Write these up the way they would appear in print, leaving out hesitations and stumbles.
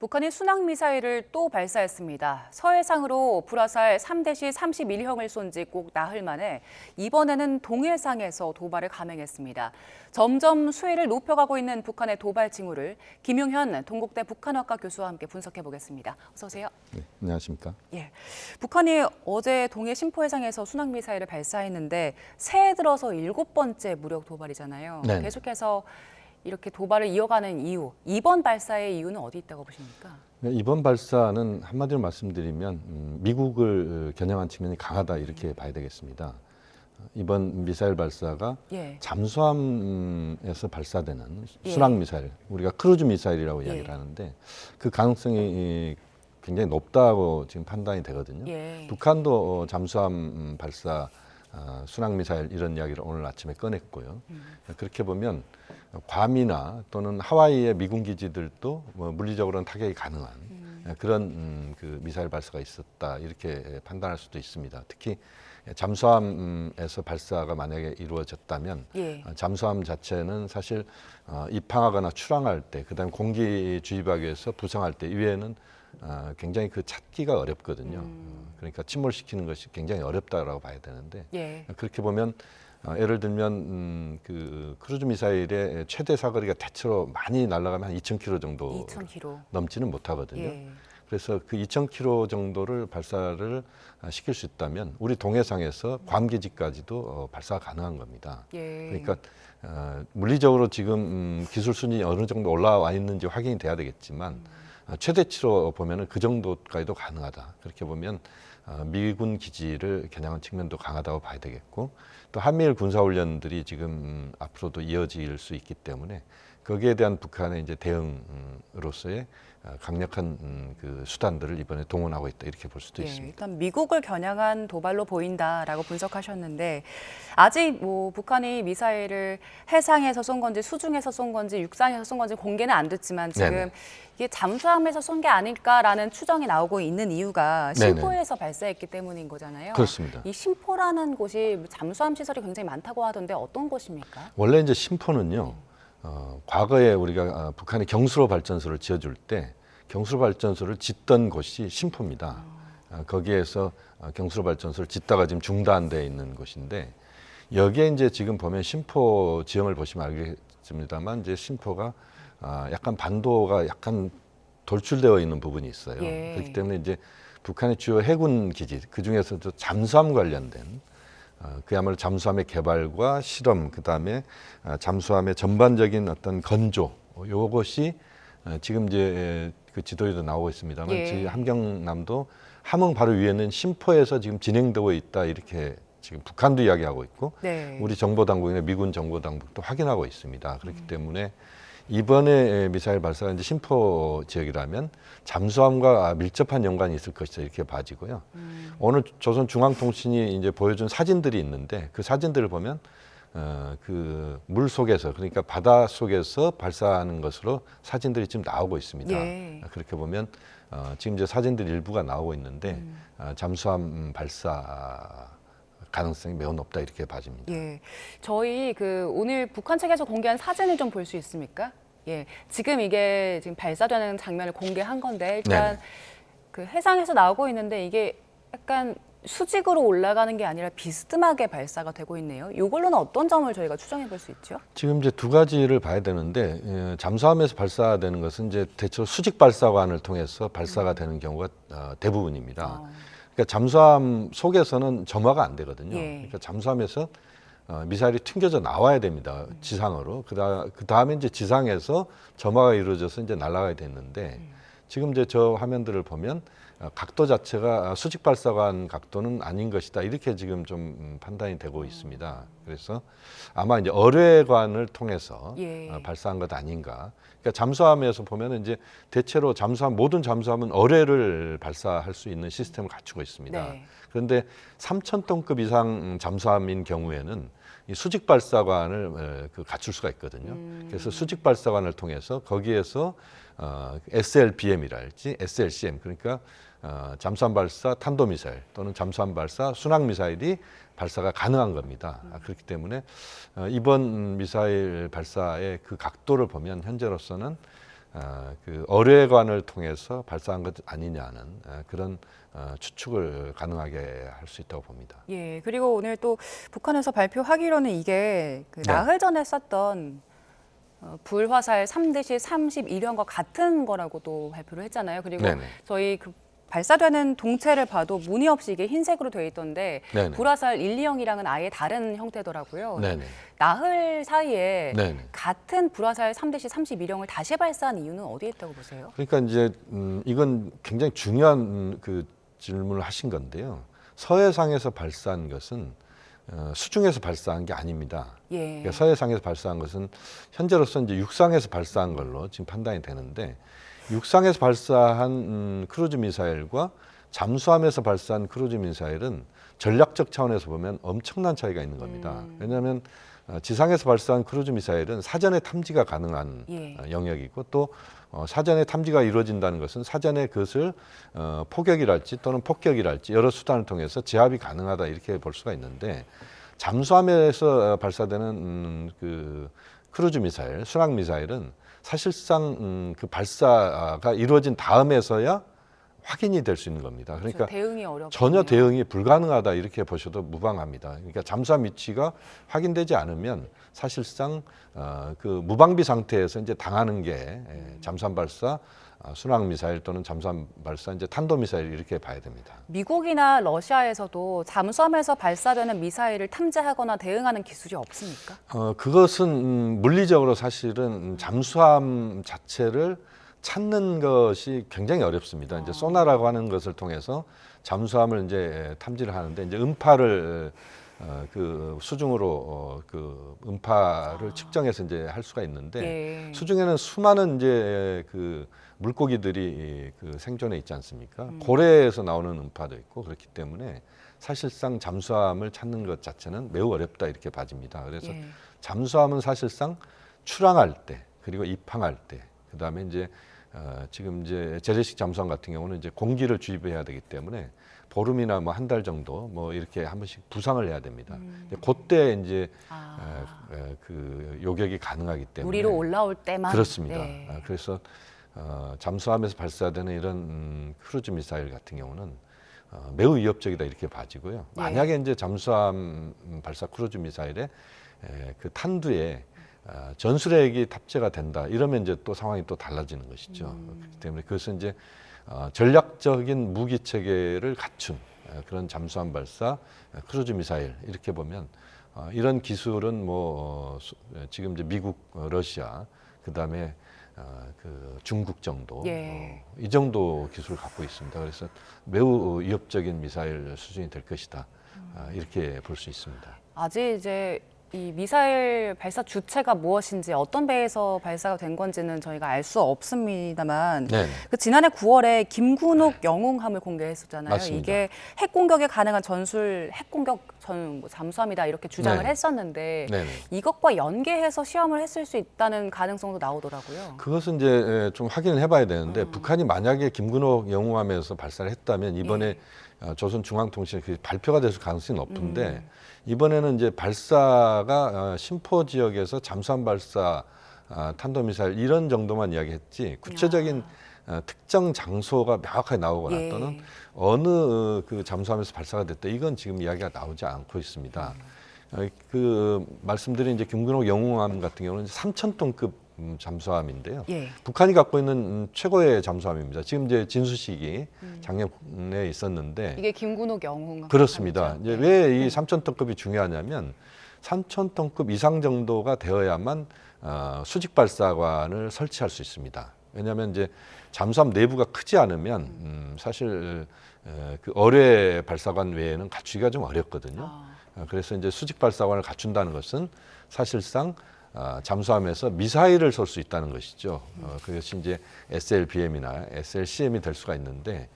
북한이 순항미사일을 또 발사했습니다. 서해상으로 불화살 3대시 31형을 쏜 지 꼭 나흘 만에 이번에는 동해상에서 도발을 감행했습니다. 점점 수위를 높여가고 있는 북한의 도발 징후를 김용현 동국대 북한학과 교수와 함께 분석해 보겠습니다. 어서 오세요. 네, 안녕하십니까? 예, 북한이 어제 동해 심포해상에서 순항미사일을 발사했는데 새해 들어서 7번째 무력 도발이잖아요. 네. 계속해서 이렇게 도발을 이어가는 이유, 이번 발사의 이유는 어디 있다고 보십니까? 이번 발사는 한마디로 말씀드리면 미국을 겨냥한 측면이 강하다 이렇게 봐야 되겠습니다. 이번 미사일 발사가 잠수함에서 발사되는 순항 미사일, 우리가 크루즈 미사일이라고 이야기를 하는데 그 가능성이 굉장히 높다고 지금 판단이 되거든요. 북한도 잠수함 발사 순항 미사일 이런 이야기를 오늘 아침에 꺼냈고요. 그렇게 보면 괌이나 또는 하와이의 미군 기지들도 물리적으로는 타격이 가능한 그런 그 미사일 발사가 있었다 이렇게 판단할 수도 있습니다. 특히 잠수함에서 발사가 만약에 이루어졌다면 잠수함 자체는 사실 입항하거나 출항할 때, 그다음에 공기 주입하기 위해서 부상할 때 이외에는 굉장히 그 찾기가 어렵거든요. 그러니까 침몰시키는 것이 굉장히 어렵다라고 봐야 되는데 그렇게 보면 예를 들면 그 크루즈 미사일의 최대 사거리가 대체로 많이 날아가면 한 2,000km 정도 넘지는 못하거든요. 그래서 그 2,000km 정도를 발사를 시킬 수 있다면 우리 동해상에서 괌 기지까지도 발사가 가능한 겁니다. 그러니까 물리적으로 지금 기술 수준이 어느 정도 올라와 있는지 확인이 돼야 되겠지만 최대치로 보면은 그 정도까지도 가능하다. 그렇게 보면 미군 기지를 겨냥한 측면도 강하다고 봐야 되겠고, 또 한미일 군사훈련들이 지금 앞으로도 이어질 수 있기 때문에 거기에 대한 북한의 이제 대응으로서의 강력한 그 수단들을 이번에 동원하고 있다 이렇게 볼 수도 있습니다. 일단 미국을 겨냥한 도발로 보인다라고 분석하셨는데 아직 뭐 북한이 미사일을 해상에서 쏜 건지 수중에서 쏜 건지 육상에서 쏜 건지 공개는 안 됐지만 지금 이게 잠수함에서 쏜 게 아닐까라는 추정이 나오고 있는 이유가 심포에서 발사했기 때문인 거잖아요. 그렇습니다. 이 심포라는 곳이 잠수함 시설이 굉장히 많다고 하던데 어떤 곳입니까? 원래 이제 심포는요. 과거에 우리가 북한이 경수로 발전소를 지어줄 때 경수로 발전소를 짓던 곳이 심포입니다. 거기에서 경수로 발전소를 짓다가 지금 중단돼 있는 곳인데 여기에 이제 지금 보면 심포 지형을 보시면 알겠습니다만 이제 심포가 약간 반도가 약간 돌출되어 있는 부분이 있어요. 그렇기 때문에 이제 북한의 주요 해군 기지 그 중에서도 잠수함 관련된 그야말로 잠수함의 개발과 실험, 그다음에 잠수함의 전반적인 어떤 건조, 요것이 지금 이제 그 지도에도 나오고 있습니다만 지금 함경남도 함흥 바로 위에는 심포에서 지금 진행되고 있다 이렇게 지금 북한도 이야기하고 있고 우리 정보당국이나 미군 정보당국도 확인하고 있습니다. 그렇기 때문에 이번에 미사일 발사가 이제 심포 지역이라면 잠수함과 밀접한 연관이 있을 것이다 이렇게 봐지고요. 오늘 조선중앙통신이 이제 보여준 사진들이 있는데 그 사진들을 보면 그 물 속에서 그러니까 바다 속에서 발사하는 것으로 사진들이 지금 나오고 있습니다. 그렇게 보면 지금 이제 사진들 일부가 나오고 있는데 잠수함 발사 가능성이 매우 높다 이렇게 봐집니다. 저희 그 오늘 북한 측에서 공개한 사진을 좀 볼 수 있습니까? 지금 이게 지금 발사되는 장면을 공개한 건데 일단 그 해상에서 나오고 있는데 이게 약간 수직으로 올라가는 게 아니라 비스듬하게 발사가 되고 있네요. 이걸로는 어떤 점을 저희가 추정해 볼 수 있죠? 지금 이제 두 가지를 봐야 되는데 잠수함에서 발사되는 것은 이제 대체로 수직 발사관을 통해서 발사가 되는 경우가 대부분입니다. 그러니까 잠수함 속에서는 점화가 안 되거든요. 그러니까 잠수함에서 미사일이 튕겨져 나와야 됩니다. 지상으로. 그 다음에 이제 지상에서 점화가 이루어져서 이제 날아가야 됐는데 지금 이제 저 화면들을 보면 각도 자체가 수직 발사관 각도는 아닌 것이다. 이렇게 지금 좀 판단이 되고 있습니다. 그래서 아마 이제 어뢰관을 통해서 발사한 것 아닌가. 그러니까 잠수함에서 보면은 이제 대체로 모든 잠수함은 어뢰를 발사할 수 있는 시스템을 갖추고 있습니다. 그런데 3,000톤급 이상 잠수함인 경우에는 이 수직 발사관을 갖출 수가 있거든요. 그래서 수직 발사관을 통해서 거기에서 SLBM이랄지 SLCM 그러니까 잠수함 발사 탄도미사일 또는 잠수함 발사 순항미사일이 발사가 가능한 겁니다. 그렇기 때문에 이번 미사일 발사의 그 각도를 보면 현재로서는 그 어뢰관을 통해서 발사한 것 아니냐는 그런 추측을 가능하게 할 수 있다고 봅니다. 예, 그리고 오늘 또 북한에서 발표하기로는 이게 그 네. 나흘 전에 썼던 불화살 3대시 31형과 같은 거라고도 발표를 했잖아요. 그리고 네네. 저희 그 발사되는 동체를 봐도 무늬 없이 이게 흰색으로 되어 있던데 네네. 불화살 1, 2형이랑은 아예 다른 형태더라고요. 네네. 나흘 사이에 네네. 같은 불화살 3대시 31형을 다시 발사한 이유는 어디에 있다고 보세요? 그러니까 이제 이건 굉장히 중요한 그 질문을 하신 건데요. 서해상에서 발사한 것은 수중에서 발사한 게 아닙니다. 예. 그러니까 서해상에서 발사한 것은 현재로서 이제 육상에서 발사한 걸로 지금 판단이 되는데, 육상에서 발사한 크루즈 미사일과 잠수함에서 발사한 크루즈 미사일은 전략적 차원에서 보면 엄청난 차이가 있는 겁니다. 왜냐하면 지상에서 발사한 크루즈 미사일은 사전에 탐지가 가능한 예. 영역이고, 또 사전에 탐지가 이루어진다는 것은 사전에 그것을 포격이랄지 또는 폭격이랄지 여러 수단을 통해서 제압이 가능하다, 이렇게 볼 수가 있는데, 잠수함에서 발사되는 그 크루즈 미사일, 순항 미사일은 사실상 그 발사가 이루어진 다음에서야 확인이 될 수 있는 겁니다. 그러니까 대응이 어렵군요. 전혀 대응이 불가능하다, 이렇게 보셔도 무방합니다. 그러니까 잠수함 위치가 확인되지 않으면 사실상 그 무방비 상태에서 이제 당하는 게 잠수함 발사, 순항 미사일 또는 잠수함 발사, 이제 탄도 미사일, 이렇게 봐야 됩니다. 미국이나 러시아에서도 잠수함에서 발사되는 미사일을 탐지하거나 대응하는 기술이 없습니까? 그것은 물리적으로 사실은 잠수함 자체를 찾는 것이 굉장히 어렵습니다. 이제 소나라고 하는 것을 통해서 잠수함을 이제 탐지를 하는데, 이제 음파를 그 수중으로 그 음파를 측정해서 이제 할 수가 있는데, 예. 수중에는 수많은 이제 그 물고기들이 그 생존해 있지 않습니까? 고래에서 나오는 음파도 있고, 그렇기 때문에 사실상 잠수함을 찾는 것 자체는 매우 어렵다, 이렇게 봐집니다. 그래서 예. 잠수함은 사실상 출항할 때, 그리고 입항할 때, 그다음에 이제 지금 이제 재래식 잠수함 같은 경우는 이제 공기를 주입해야 되기 때문에 보름이나 뭐 한 달 정도 뭐 이렇게 한 번씩 부상을 해야 됩니다. 그때 이제 그 요격이 가능하기 때문에 우리로 올라올 때만. 그렇습니다. 네. 그래서 잠수함에서 발사되는 이런 크루즈 미사일 같은 경우는 매우 위협적이다, 이렇게 봐지고요. 네. 만약에 이제 잠수함 발사 크루즈 미사일에 그 탄두에 전술핵이 탑재가 된다, 이러면 이제 또 상황이 또 달라지는 것이죠. 그렇기 때문에 그것은 이제 전략적인 무기 체계를 갖춘 그런 잠수함 발사 크루즈 미사일, 이렇게 보면 이런 기술은 뭐 지금 이제 미국, 러시아, 그다음에 그 중국 정도, 예. 이 정도 기술을 갖고 있습니다. 그래서 매우 위협적인 미사일 수준이 될 것이다, 이렇게 볼 수 있습니다. 아직 이제 이 미사일 발사 주체가 무엇인지, 어떤 배에서 발사가 된 건지는 저희가 알 수 없습니다만, 네. 그 지난해 9월에 김군옥 영웅함을 공개했었잖아요. 맞습니다. 이게 핵 공격에 가능한 전술 핵 공격 뭐 잠수함이다, 이렇게 주장을 네. 했었는데 네네. 이것과 연계해서 시험을 했을 수 있다는 가능성도 나오더라고요. 그것은 이제 좀 확인을 해봐야 되는데, 북한이 만약에 김근옥 영웅함에서 발사를 했다면 이번에 조선중앙통신에 그 발표가 됐을 가능성이 높은데, 이번에는 이제 발사가 심포 지역에서 잠수함 발사, 탄도미사일 이런 정도만 이야기했지, 구체적인 특정 장소가 명확하게 나오거나 또는 어느 그 잠수함에서 발사가 됐다, 이건 지금 이야기가 나오지 않고 있습니다. 그 말씀드린 이제 김근옥 영웅함 같은 경우는 3,000톤급 잠수함인데요. 예. 북한이 갖고 있는 최고의 잠수함입니다. 지금 이제 진수식이 작년에 있었는데, 이게 김군옥 영웅함. 그렇습니다. 이제 왜 이 3,000톤급이 중요하냐면, 3,000톤급 이상 정도가 되어야만 수직 발사관을 설치할 수 있습니다. 왜냐하면 이제 잠수함 내부가 크지 않으면 사실 그 어뢰 발사관 외에는 갖추기가 좀 어렵거든요. 그래서 이제 수직 발사관을 갖춘다는 것은 사실상 잠수함에서 미사일을 쏠 수 있다는 것이죠. 그것이 이제 SLBM이나 SLCM이 될 수가 있는데,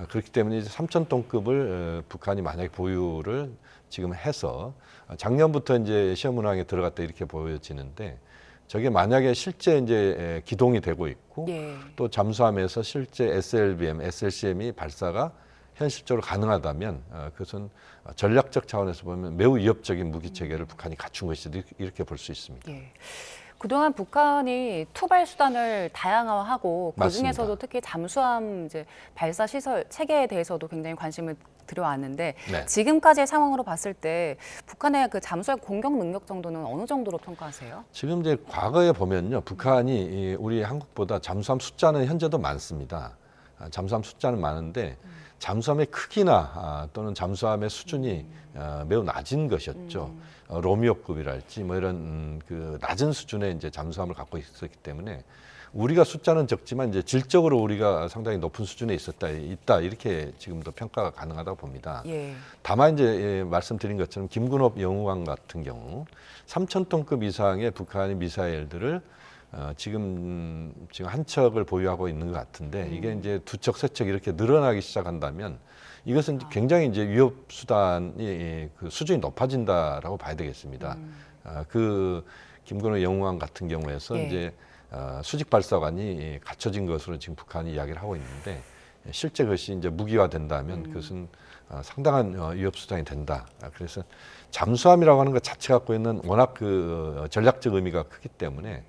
그렇기 때문에 이제 3,000톤급을 북한이 만약에 보유를 지금 해서 작년부터 이제 시험 운항에 들어갔다, 이렇게 보여지는데, 저게 만약에 실제 이제 기동이 되고 있고, 예. 또 잠수함에서 실제 SLBM, SLCM이 발사가 현실적으로 가능하다면 그것은 전략적 차원에서 보면 매우 위협적인 무기 체계를 북한이 갖춘 것이다, 이렇게 볼 수 있습니다. 예. 그동안 북한이 투발 수단을 다양화하고 그 맞습니다. 중에서도 특히 잠수함 이제 발사 시설 체계에 대해서도 굉장히 관심을 들여왔는데 네. 지금까지의 상황으로 봤을 때 북한의 그 잠수함 공격 능력 정도는 어느 정도로 평가하세요? 지금 이제 과거에 보면요, 북한이 우리 한국보다 잠수함 숫자는 현재도 많습니다. 잠수함 숫자는 많은데 잠수함의 크기나 또는 잠수함의 수준이 매우 낮은 것이었죠. 로미오급이랄지 뭐 이런 그 낮은 수준의 이제 잠수함을 갖고 있었기 때문에 우리가 숫자는 적지만 이제 질적으로 우리가 상당히 높은 수준에 있다 이렇게 지금도 평가가 가능하다고 봅니다. 예. 다만 이제 말씀드린 것처럼 김군호 영우함 같은 경우 3,000톤급 이상의 북한의 미사일들을 지금 한 척을 보유하고 있는 것 같은데 이게 이제 두 척, 세 척 이렇게 늘어나기 시작한다면 이것은 굉장히 이제 위협 수단이 그 수준이 높아진다라고 봐야 되겠습니다. 그 김건호 영우함 같은 경우에서 예. 이제 수직 발사관이 갖춰진 것으로 지금 북한이 이야기를 하고 있는데 실제 그것이 이제 무기화된다면 그것은 상당한 위협 수단이 된다. 그래서 잠수함이라고 하는 것 자체 갖고 있는 워낙 그 전략적 의미가 크기 때문에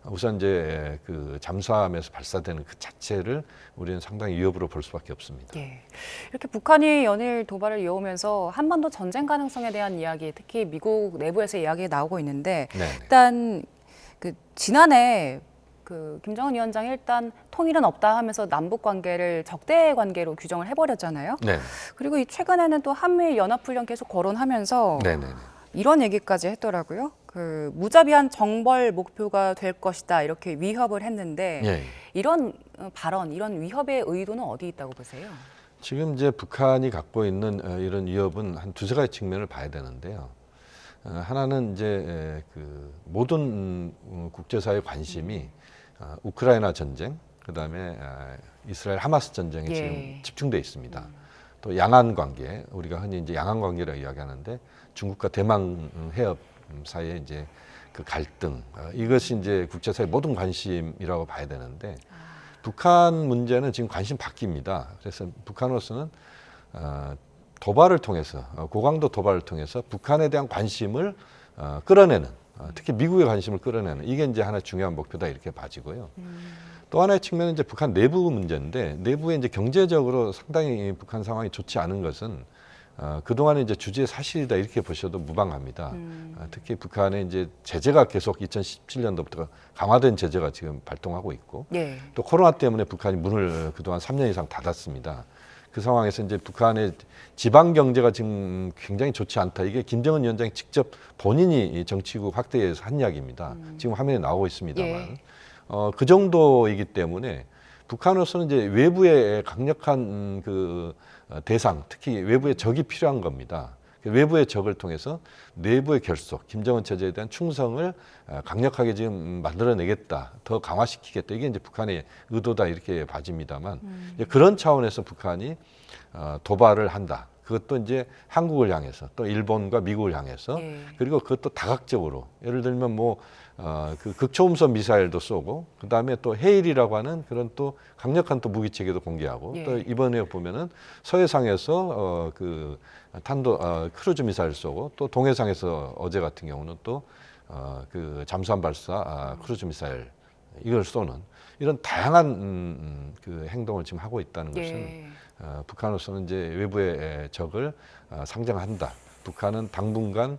우선 이제 그 잠수함에서 발사되는 그 자체를 우리는 상당히 위협으로 볼 수밖에 없습니다. 예. 이렇게 북한이 연일 도발을 이어오면서 한반도 전쟁 가능성에 대한 이야기, 특히 미국 내부에서 이야기 나오고 있는데 네. 일단 그 지난해 그 김정은 위원장이 일단 통일은 없다 하면서 남북 관계를 적대 관계로 규정을 해버렸잖아요. 네. 그리고 이 최근에는 또 한미일 연합훈련 계속 거론하면서 네. 네. 이런 얘기까지 했더라고요. 그 무자비한 정벌 목표가 될 것이다 이렇게 위협을 했는데 예. 이런 발언, 이런 위협의 의도는 어디 있다고 보세요? 지금 이제 북한이 갖고 있는 이런 위협은 한 두세 가지 측면을 봐야 되는데요. 하나는 이제 그 모든 국제사회 관심이 우크라이나 전쟁, 그다음에 이스라엘 하마스 전쟁에 예. 지금 집중돼 있습니다. 또 양안 관계, 우리가 흔히 이제 양안 관계라고 이야기하는데 중국과 대만 해협 사이에 이제 그 갈등, 이것이 이제 국제사회 모든 관심이라고 봐야 되는데 북한 문제는 지금 관심 바뀝니다. 그래서 북한으로서는 도발을 통해서 고강도 도발을 통해서 북한에 대한 관심을 끌어내는, 특히 미국의 관심을 끌어내는, 이게 이제 하나 중요한 목표다 이렇게 봐지고요. 또 하나의 측면은 이제 북한 내부 문제인데 내부에 이제 경제적으로 상당히 북한 상황이 좋지 않은 것은 그동안에 이제 주지의 사실이다 이렇게 보셔도 무방합니다. 특히 북한의 이제 제재가 계속 2017년도부터 강화된 제재가 지금 발동하고 있고 예. 또 코로나 때문에 북한이 문을 그동안 3년 이상 닫았습니다. 그 상황에서 이제 북한의 지방 경제가 지금 굉장히 좋지 않다. 이게 김정은 위원장이 직접 본인이 정치국 확대에서 한 이야기입니다. 지금 화면에 나오고 있습니다만 예. 그 정도이기 때문에 북한으로서는 이제 외부의 강력한 그 대상, 특히 외부의 적이 필요한 겁니다. 외부의 적을 통해서 내부의 결속, 김정은 체제에 대한 충성을 강력하게 지금 만들어내겠다, 더 강화시키겠다. 이게 이제 북한의 의도다 이렇게 봐집니다만 그런 차원에서 북한이 도발을 한다. 그것도 이제 한국을 향해서 또 일본과 미국을 향해서 그리고 그것도 다각적으로 예를 들면 뭐 그 극초음속 미사일도 쏘고 그 다음에 또 헤일이라고 하는 그런 또 강력한 또 무기 체계도 공개하고 또 이번에 보면은 서해상에서 그 탄도 크루즈 미사일 쏘고 또 동해상에서 어제 같은 경우는 또 그 잠수함 발사 크루즈 미사일 이걸 쏘는 이런 다양한 그 행동을 지금 하고 있다는 것은 북한으로서는 이제 외부의 적을 상정한다. 북한은 당분간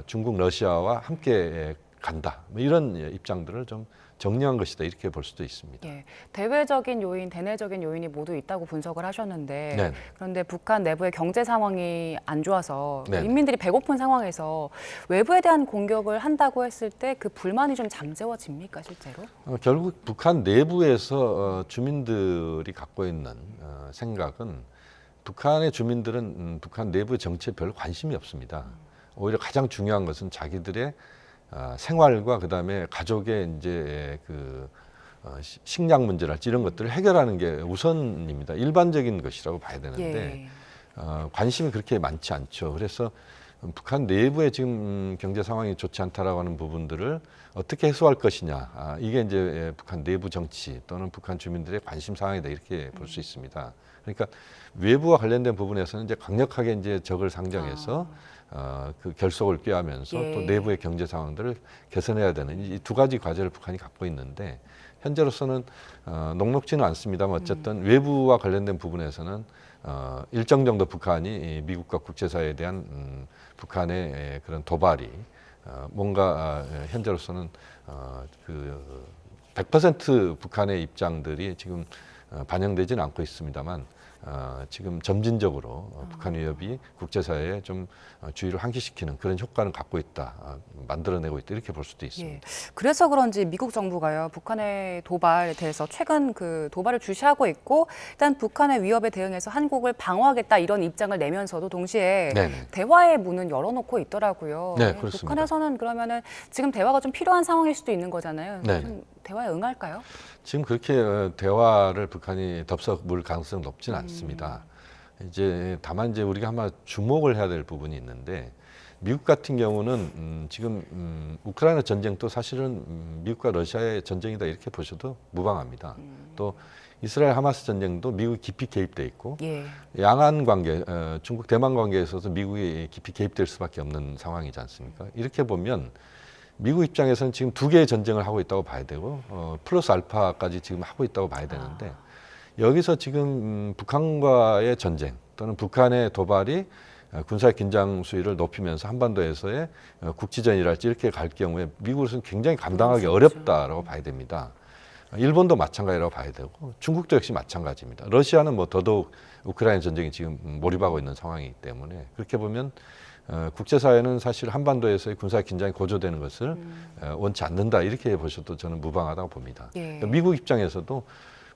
중국, 러시아와 함께 간다. 뭐 이런 입장들을 좀 정리한 것이다. 이렇게 볼 수도 있습니다. 예, 대외적인 요인, 대내적인 요인이 모두 있다고 분석을 하셨는데 네. 그런데 북한 내부의 경제 상황이 안 좋아서 네. 인민들이 배고픈 상황에서 외부에 대한 공격을 한다고 했을 때 그 불만이 좀 잠재워집니까 실제로? 결국 북한 내부에서 주민들이 갖고 있는 생각은 북한의 주민들은 북한 내부의 정치에 별 관심이 없습니다. 오히려 가장 중요한 것은 자기들의 생활과 그다음에 가족의 이제 그 식량 문제랄지 이런 것들을 해결하는 게 우선입니다. 일반적인 것이라고 봐야 되는데 관심이 그렇게 많지 않죠. 그래서 북한 내부에 지금 경제 상황이 좋지 않다라고 하는 부분들을 어떻게 해소할 것이냐. 이게 이제 북한 내부 정치 또는 북한 주민들의 관심 사항이다 이렇게 볼 수 있습니다. 그러니까 외부와 관련된 부분에서는 이제 강력하게 이제 적을 상정해서 그 결속을 꾀하면서 또 내부의 경제 상황들을 개선해야 되는 이 두 가지 과제를 북한이 갖고 있는데 현재로서는 녹록지는 않습니다만 어쨌든 외부와 관련된 부분에서는 일정 정도 북한이 미국과 국제사회에 대한 북한의 그런 도발이 뭔가 현재로서는 그 100% 북한의 입장들이 지금 반영되지는 않고 있습니다만 지금 점진적으로 북한 위협이 국제사회에 좀 주의를 환기시키는 그런 효과는 갖고 있다, 만들어내고 있다 이렇게 볼 수도 있습니다. 예. 그래서 그런지 미국 정부가요 북한의 도발에 대해서 최근 그 도발을 주시하고 있고 일단 북한의 위협에 대응해서 한국을 방어하겠다 이런 입장을 내면서도 동시에 네네. 대화의 문은 열어놓고 있더라고요. 네, 그렇습니다. 북한에서는 그러면은 지금 대화가 좀 필요한 상황일 수도 있는 거잖아요. 네네. 좀 대화에 응할까요? 지금 그렇게 대화를 북한이 덥석 물 가능성은 높지는 않습니다. 이제 다만 이제 우리가 아마 주목을 해야 될 부분이 있는데 미국 같은 경우는 지금 우크라이나 전쟁도 사실은 미국과 러시아의 전쟁이다 이렇게 보셔도 무방합니다. 또 이스라엘 하마스 전쟁도 미국이 깊이 개입돼 있고 양안 관계, 중국 대만 관계에 있어서 미국이 깊이 개입될 수밖에 없는 상황이지 않습니까? 이렇게 보면 미국 입장에서는 지금 두 개의 전쟁을 하고 있다고 봐야 되고 플러스 알파까지 지금 하고 있다고 봐야 되는데 여기서 지금 북한과의 전쟁 또는 북한의 도발이 군사 긴장 수위를 높이면서 한반도에서의 국지전이랄지 이렇게 갈 경우에 미국으로서는 굉장히 감당하기 어렵다라고 봐야 됩니다. 일본도 마찬가지라고 봐야 되고 중국도 역시 마찬가지입니다. 러시아는 뭐 더더욱 우크라이나 전쟁이 지금 몰입하고 있는 상황이기 때문에 그렇게 보면 국제사회는 사실 한반도에서의 군사 긴장이 고조되는 것을 원치 않는다 이렇게 보셔도 저는 무방하다고 봅니다. 그러니까 미국 입장에서도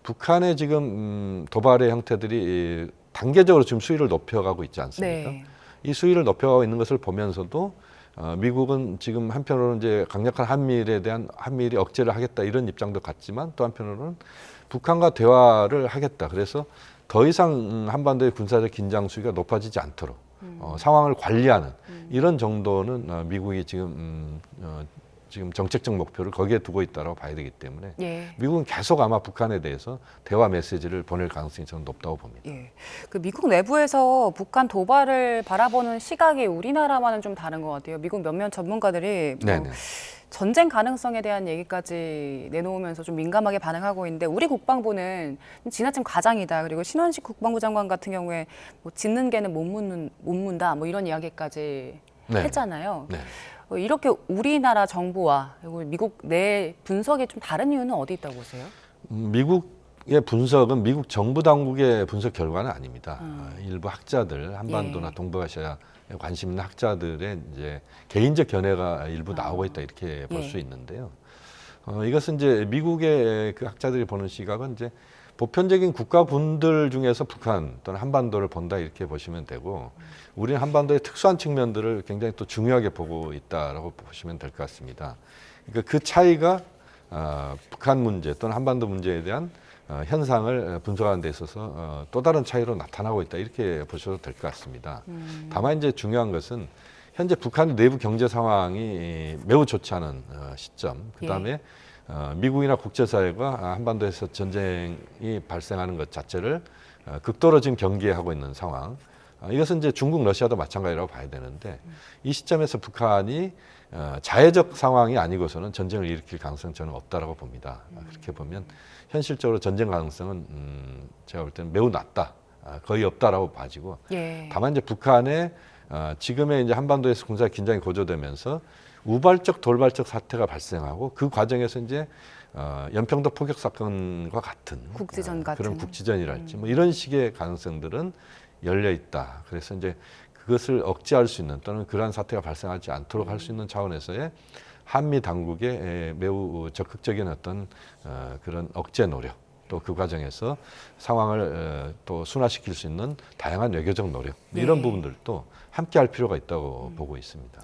북한의 지금 도발의 형태들이 단계적으로 지금 수위를 높여가고 있지 않습니까? 이 수위를 높여가고 있는 것을 보면서도 미국은 지금 한편으로는 이제 강력한 한미일이 억제를 하겠다 이런 입장도 같지만 또 한편으로는 북한과 대화를 하겠다. 그래서 더 이상 한반도의 군사적 긴장 수위가 높아지지 않도록 상황을 관리하는 이런 정도는 미국이 지금 정책적 목표를 거기에 두고 있다고 봐야 되기 때문에 미국은 계속 아마 북한에 대해서 대화 메시지를 보낼 가능성이 저는 높다고 봅니다. 그 미국 내부에서 북한 도발을 바라보는 시각이 우리나라와는 좀 다른 것 같아요. 미국 몇몇 전문가들이 전쟁 가능성에 대한 얘기까지 내놓으면서 좀 민감하게 반응하고 있는데 우리 국방부는 지나친 과장이다. 그리고 신원식 국방부 장관 같은 경우에 뭐 짖는 개는 못 문다. 뭐 이런 이야기까지 했잖아요. 이렇게 우리나라 정부와 그리고 미국 내 분석이 좀 다른 이유는 어디 있다고 보세요? 미국의 분석은 미국 정부 당국의 분석 결과는 아닙니다. 일부 학자들, 한반도나 동북아시아에 관심 있는 학자들의 이제 개인적 견해가 일부 나오고 있다 이렇게 볼 수 있는데요. 이것은 이제 미국의 그 학자들이 보는 시각은 이제 보편적인 국가군들 중에서 북한 또는 한반도를 본다 이렇게 보시면 되고 우리는 한반도의 특수한 측면들을 굉장히 또 중요하게 보고 있다라고 보시면 될 것 같습니다. 그러니까 그 차이가 북한 문제 또는 한반도 문제에 대한 현상을 분석하는 데 있어서 또 다른 차이로 나타나고 있다 이렇게 보셔도 될 것 같습니다. 다만 이제 중요한 것은 현재 북한의 내부 경제 상황이 매우 좋지 않은 시점, 그다음에 미국이나 국제사회가 한반도에서 전쟁이 발생하는 것 자체를 극도로 지금 경계하고 있는 상황. 이것은 이제 중국, 러시아도 마찬가지라고 봐야 되는데 이 시점에서 북한이 자해적 상황이 아니고서는 전쟁을 일으킬 가능성은 저는 없다라고 봅니다. 그렇게 보면 현실적으로 전쟁 가능성은 제가 볼 때는 매우 낮다, 거의 없다라고 봐지고 다만 이제 북한의 지금의 이제 한반도에서 군사 긴장이 고조되면서 우발적 돌발적 사태가 발생하고 그 과정에서 이제 연평도 포격 사건과 같은 국지전 같은 그런 국지전이랄지 뭐 이런 식의 가능성들은 열려 있다. 그래서 이제 그것을 억제할 수 있는 또는 그러한 사태가 발생하지 않도록 할 수 있는 차원에서의 한미 당국의 매우 적극적인 어떤 그런 억제 노력 또 그 과정에서 상황을 또 순화시킬 수 있는 다양한 외교적 노력 이런 부분들도 함께 할 필요가 있다고 보고 있습니다.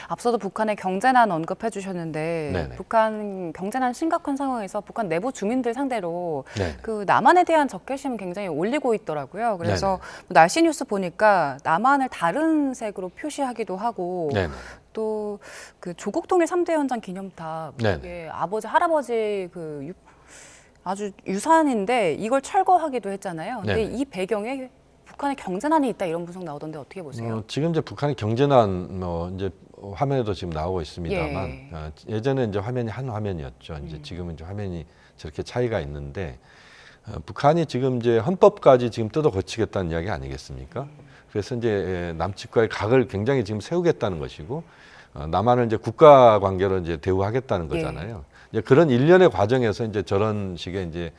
앞서도 북한의 경제난 언급해 주셨는데 북한 경제난 심각한 상황에서 북한 내부 주민들 상대로 그 남한에 대한 적개심은 굉장히 올리고 있더라고요. 그래서 날씨 뉴스 보니까 남한을 다른 색으로 표시하기도 하고 또 그 조국 통일 3대 현장 기념탑, 네네. 이게 아버지 할아버지 그 아주 유산인데 이걸 철거하기도 했잖아요. 근데 네네. 이 배경에 북한의 경제난이 있다 이런 분석 나오던데 어떻게 보세요? 지금 이제 북한의 경제난 이제 화면에도 지금 나오고 있습니다만 예. 예전에 이제 화면이 한 화면이었죠. 이제 지금은 이제 화면이 저렇게 차이가 있는데 북한이 지금 이제 헌법까지 지금 뜯어 고치겠다는 이야기 아니겠습니까? 그래서 이제 남측과의 각을 굉장히 지금 세우겠다는 것이고 남한을 이제 국가 관계로 이제 대우하겠다는 거잖아요. 이제 그런 일련의 과정에서 이제 저런 식의 이제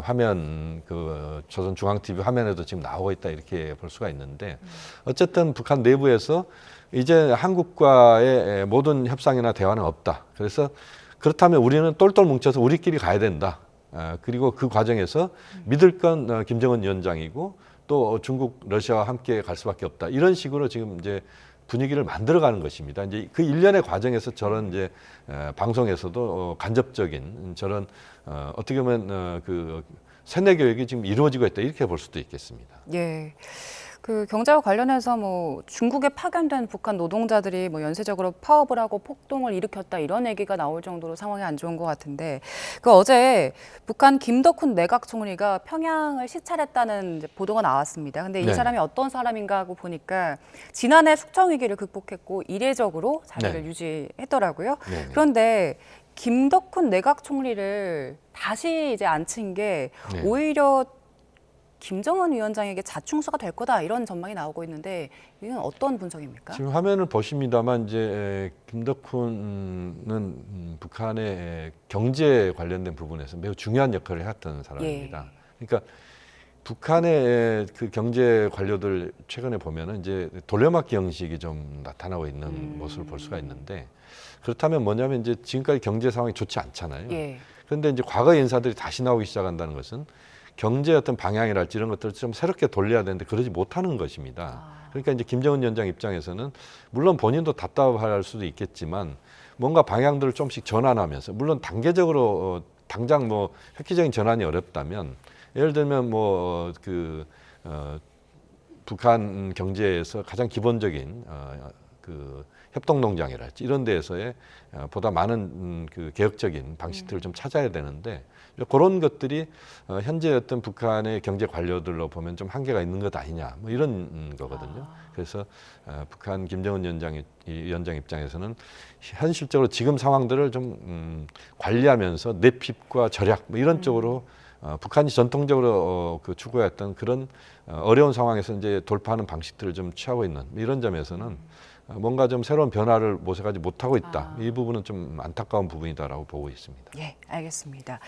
화면 그 조선중앙TV 화면에도 지금 나오고 있다 이렇게 볼 수가 있는데 어쨌든 북한 내부에서 이제 한국과의 모든 협상이나 대화는 없다. 그래서 그렇다면 우리는 똘똘 뭉쳐서 우리끼리 가야 된다. 그리고 그 과정에서 믿을 건 김정은 위원장이고 또 중국, 러시아와 함께 갈 수밖에 없다. 이런 식으로 지금 이제 분위기를 만들어가는 것입니다. 이제 그 일련의 과정에서 저런 이제 방송에서도 간접적인 저런 어떻게 보면 그 세뇌 교육이 지금 이루어지고 있다 이렇게 볼 수도 있겠습니다. 예. 그 경제와 관련해서 뭐 중국에 파견된 북한 노동자들이 뭐 연쇄적으로 파업을 하고 폭동을 일으켰다 이런 얘기가 나올 정도로 상황이 안 좋은 것 같은데 그 어제 북한 김덕훈 내각 총리가 평양을 시찰했다는 이제 보도가 나왔습니다. 근데 이 네. 사람이 어떤 사람인가 하고 보니까 지난해 숙청 위기를 극복했고 이례적으로 자리를 네. 유지했더라고요. 네. 그런데 김덕훈 내각 총리를 다시 이제 앉힌 게 네. 오히려 김정은 위원장에게 자충수가 될 거다 이런 전망이 나오고 있는데 이건 어떤 분석입니까? 지금 화면을 보십니다만 이제 김덕훈은 북한의 경제 관련된 부분에서 매우 중요한 역할을 해왔던 사람입니다. 그러니까 북한의 그 경제 관료들 최근에 보면은 이제 돌려막기 형식이 좀 나타나고 있는 모습을 볼 수가 있는데 그렇다면 뭐냐면 이제 지금까지 경제 상황이 좋지 않잖아요. 그런데 이제 과거 인사들이 다시 나오기 시작한다는 것은 경제 어떤 방향이랄지 이런 것들을 좀 새롭게 돌려야 되는데 그러지 못하는 것입니다. 그러니까 이제 김정은 위원장 입장에서는 물론 본인도 답답할 수도 있겠지만 뭔가 방향들을 좀씩 전환하면서 물론 단계적으로 당장 뭐 획기적인 전환이 어렵다면 예를 들면 뭐 북한 경제에서 가장 기본적인 그 협동농장이랄지 이런 데에서의 보다 많은 그 개혁적인 방식들을 좀 찾아야 되는데 그런 것들이 현재 어떤 북한의 경제 관료들로 보면 좀 한계가 있는 것 아니냐 뭐 이런 거거든요. 그래서 북한 김정은 위원장 입장에서는 현실적으로 지금 상황들을 좀 관리하면서 내핍과 절약 뭐 이런 쪽으로 북한이 전통적으로 그 추구했던 그런 어려운 상황에서 이제 돌파하는 방식들을 좀 취하고 있는 이런 점에서는 뭔가 좀 새로운 변화를 모색하지 못하고 있다. 이 부분은 좀 안타까운 부분이다라고 보고 있습니다. 예, 알겠습니다.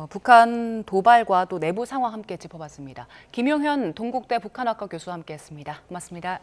북한 도발과 또 내부 상황 함께 짚어봤습니다. 김용현 동국대 북한학과 교수와 함께했습니다. 고맙습니다.